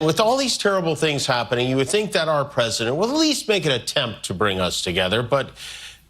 With all these terrible things happening, you would think that our president will at least make an attempt to bring us together, but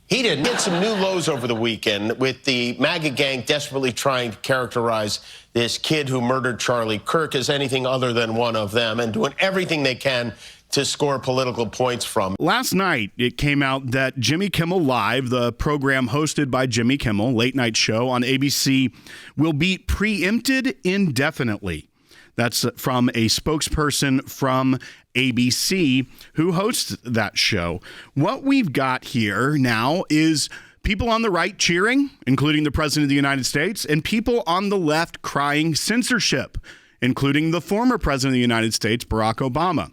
he didn't. Hit some new lows over the weekend with the MAGA gang desperately trying to characterize this kid who murdered Charlie Kirk as anything other than one of them and doing everything they can to score political points from. Last night, it came out that Jimmy Kimmel Live, the program hosted by Jimmy Kimmel, late night show on ABC, will be preempted indefinitely. That's from a spokesperson from ABC who hosts that show. What we've got here now is people on the right cheering, including the President of the United States, and people on the left crying censorship, including the former President of the United States, Barack Obama.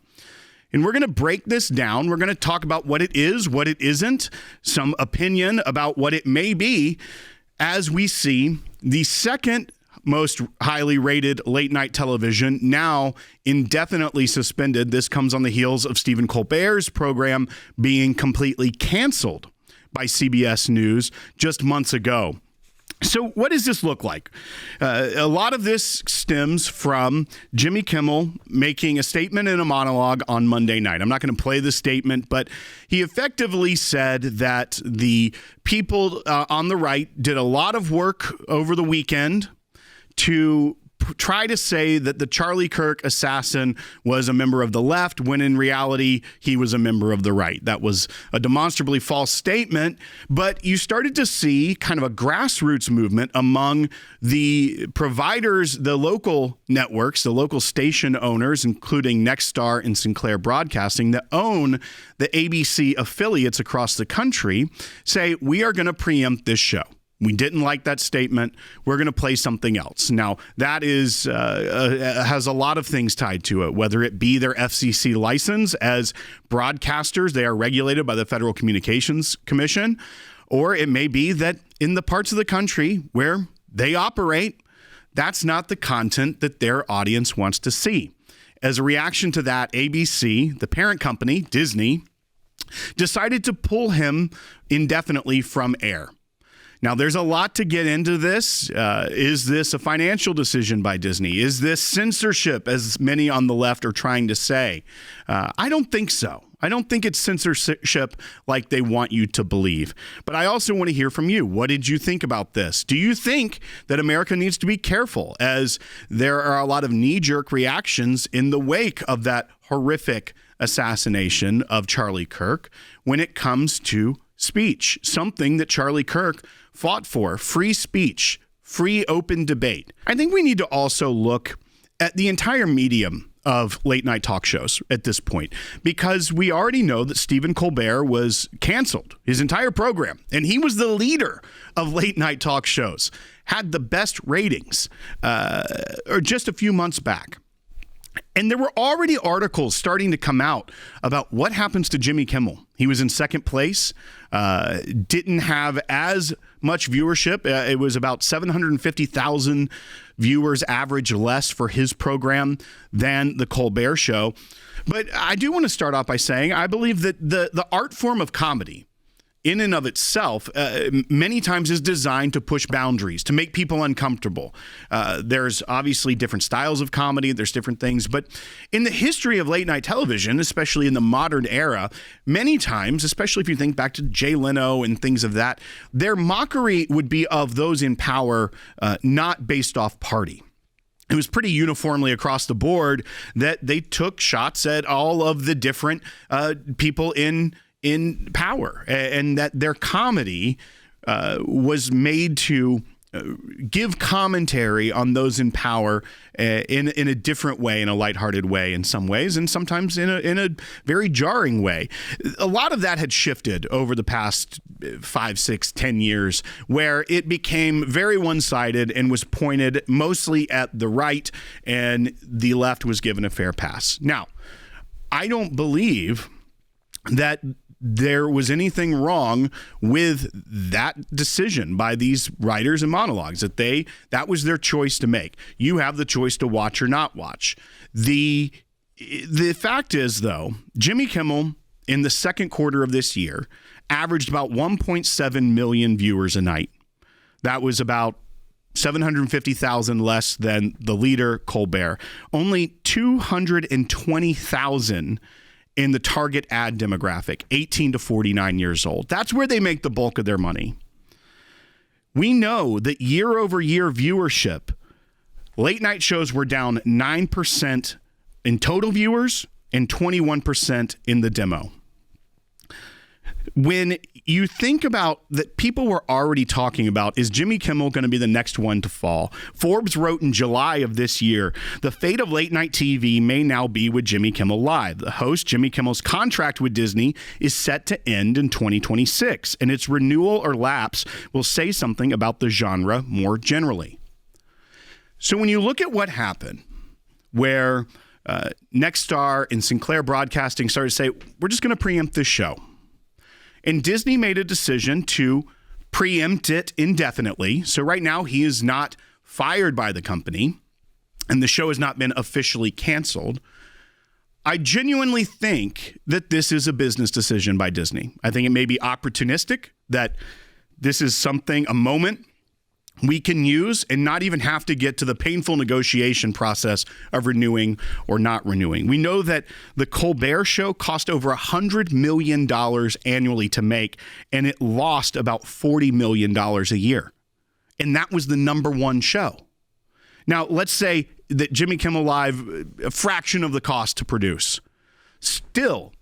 And we're going to break this down. We're going to talk about what it is, what it isn't, some opinion about what it may be, as we see the second most highly rated late night television now indefinitely suspended. This comes on the heels of Stephen Colbert's program being completely canceled by CBS News just months ago. So what does this look like? A lot of this stems from Jimmy Kimmel making a statement in a monologue on Monday night. I'm not going to play the statement, but he effectively said that the people on the right did a lot of work over the weekend to try to say that the Charlie Kirk assassin was a member of the left, when in reality, he was a member of the right. That was a demonstrably false statement, but you started to see kind of a grassroots movement among the providers, the local networks, the local station owners, including Nexstar and Sinclair Broadcasting, that own the ABC affiliates across the country, say, we are going to preempt this show. We didn't like that statement. We're going to play something else. Now, that is has a lot of things tied to it, whether it be their FCC license as broadcasters. They are regulated by the Federal Communications Commission, or it may be that in the parts of the country where they operate, that's not the content that their audience wants to see. As a reaction to that, ABC, the parent company, Disney, decided to pull him indefinitely from air. Now, there's a lot to get into this. Is this a financial decision by Disney? Is this censorship, as many on the left are trying to say? I don't think so. I don't think it's censorship like they want you to believe. But I also want to hear from you. What did you think about this? Do you think that America needs to be careful, as there are a lot of knee-jerk reactions in the wake of that horrific assassination of Charlie Kirk when it comes to speech, something that Charlie Kirk fought for, free speech, free open debate. I think we need to also look at the entire medium of late night talk shows at this point, because we already know that Stephen Colbert was canceled, his entire program, and he was the leader of late night talk shows, had the best ratings or just a few months back. And there were already articles starting to come out about what happens to Jimmy Kimmel. He was in second place, didn't have as much viewership. It was about 750,000 viewers average less for his program than the Colbert Show. But I do want to start off by saying I believe that the art form of comedy in and of itself, many times is designed to push boundaries, to make people uncomfortable. There's obviously different styles of comedy. There's different things. But in the history of late night television, especially in the modern era, many times, especially if you think back to Jay Leno and things of that, their mockery would be of those in power, not based off party. It was pretty uniformly across the board that they took shots at all of the different people in power, and that their comedy was made to give commentary on those in power in a different way, in a lighthearted way in some ways, and sometimes in a very jarring way. A lot of that had shifted over the past 5, 6, 10 years, where it became very one-sided and was pointed mostly at the right, and the left was given a fair pass. Now, I don't believe that there was anything wrong with that decision by these writers and monologues, that was their choice to make. You have the choice to watch or not watch. The fact is, though, Jimmy Kimmel in the second quarter of this year averaged about 1.7 million viewers a night. That was about 750,000 less than the leader, Colbert. Only 220,000 in the target ad demographic, 18 to 49 years old. That's where they make the bulk of their money. We know that year over year viewership, late night shows were down 9% in total viewers and 21% in the demo. When you think about that, people were already talking about, is Jimmy Kimmel going to be the next one to fall? Forbes wrote in July of this year, the fate of late night TV may now be with Jimmy Kimmel Live. The host, Jimmy Kimmel's contract with Disney is set to end in 2026, and its renewal or lapse will say something about the genre more generally. So when you look at what happened, where Nexstar and Sinclair Broadcasting started to say, we're just going to preempt this show. And Disney made a decision to preempt it indefinitely. So right now he is not fired by the company and the show has not been officially canceled. I genuinely think that this is a business decision by Disney. I think it may be opportunistic, that this is something, a moment we can use and not even have to get to the painful negotiation process of renewing or not renewing. We know that the Colbert Show cost over $100 million annually to make, and it lost about $40 million a year. And that was the number one show. Now, let's say that Jimmy Kimmel Live, a fraction of the cost to produce. Still,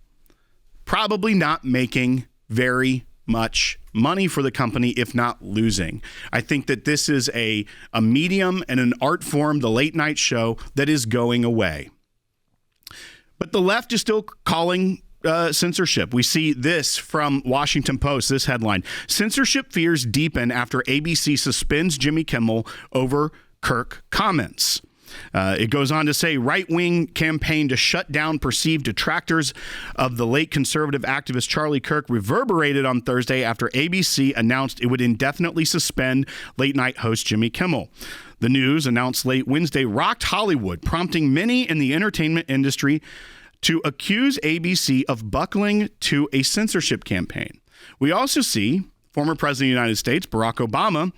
probably not making very much money for the company, if not losing. I think that this is a medium and an art form, the late night show, that is going away. But the left is still calling censorship. We see this from Washington Post, this headline: censorship fears deepen after ABC suspends Jimmy Kimmel over Kirk comments. It goes on to say, right-wing campaign to shut down perceived detractors of the late conservative activist Charlie Kirk reverberated on Thursday after ABC announced it would indefinitely suspend late-night host Jimmy Kimmel. The news, announced late Wednesday, rocked Hollywood, prompting many in the entertainment industry to accuse ABC of buckling to a censorship campaign. We also see former President of the United States, Barack Obama,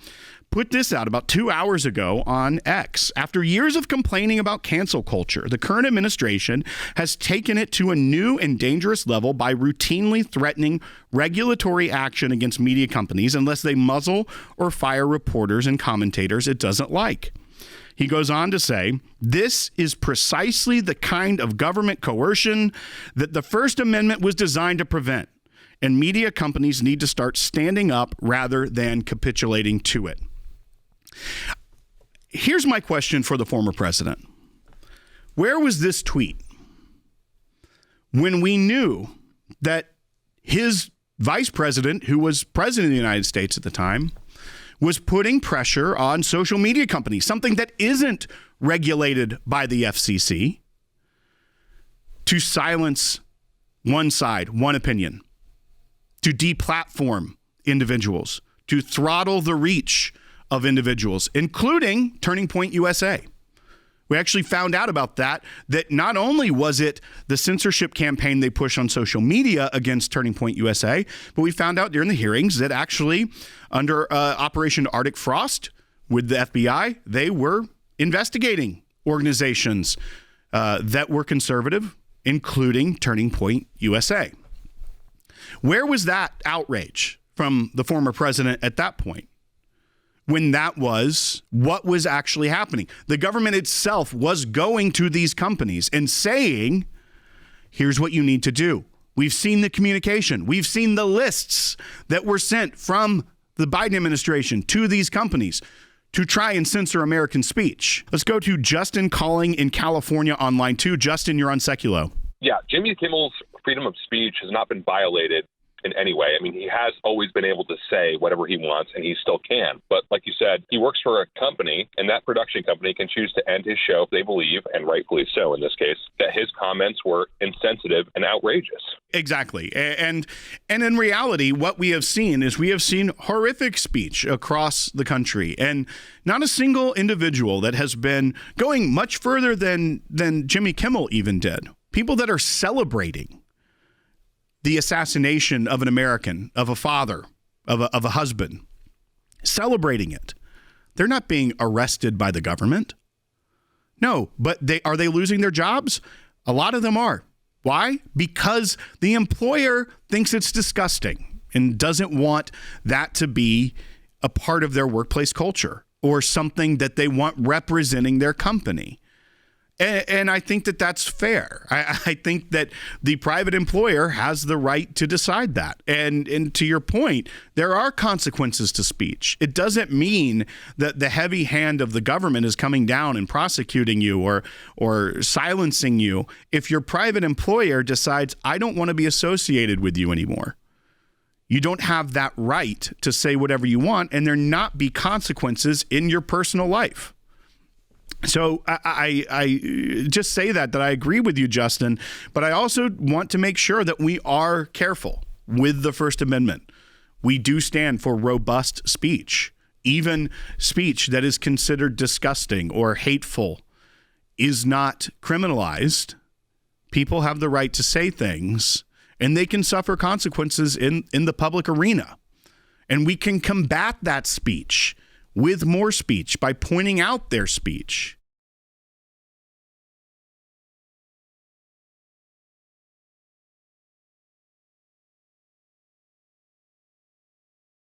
put this out about 2 hours ago on X. After years of complaining about cancel culture, the current administration has taken it to a new and dangerous level by routinely threatening regulatory action against media companies unless they muzzle or fire reporters and commentators it doesn't like. He goes on to say, this is precisely the kind of government coercion that the First Amendment was designed to prevent, and media companies need to start standing up rather than capitulating to it. Here's my question for the former president. Where was this tweet when we knew that his vice president, who was president of the United States at the time, was putting pressure on social media companies, something that isn't regulated by the FCC, to silence one side, one opinion, to deplatform individuals, to throttle the reach of individuals, including Turning Point USA. We actually found out about that not only was it the censorship campaign they pushed on social media against Turning Point USA, but we found out during the hearings that actually under Operation Arctic Frost with the FBI, they were investigating organizations that were conservative, including Turning Point USA. Where was that outrage from the former president at that point? When that was what was actually happening. The government itself was going to these companies and saying, here's what you need to do. We've seen the communication. We've seen the lists that were sent from the Biden administration to these companies to try and censor American speech. Let's go to Justin calling in California on line 2. Justin, you're on Seculo. Yeah, Jimmy Kimmel's freedom of speech has not been violated in any way. I mean, he has always been able to say whatever he wants, and he still can. But like you said, he works for a company, and that production company can choose to end his show if they believe, and rightfully so in this case, that his comments were insensitive and outrageous. Exactly. And in reality, what we have seen is we have seen horrific speech across the country, and not a single individual that has been going much further than Jimmy Kimmel even did. People that are celebrating the assassination of an American, of a father, of a husband, celebrating it. They're not being arrested by the government. No, but are they losing their jobs? A lot of them are. Why? Because the employer thinks it's disgusting and doesn't want that to be a part of their workplace culture or something that they want representing their company. And I think that that's fair. I think that the private employer has the right to decide that. And to your point, there are consequences to speech. It doesn't mean that the heavy hand of the government is coming down and prosecuting you or silencing you if your private employer decides, I don't want to be associated with you anymore. You don't have that right to say whatever you want, and there not be consequences in your personal life. So I just say that I agree with you, Justin, but I also want to make sure that we are careful with the First Amendment. We do stand for robust speech. Even speech that is considered disgusting or hateful is not criminalized. People have the right to say things, and they can suffer consequences in the public arena. And we can combat that speech with more speech by pointing out their speech.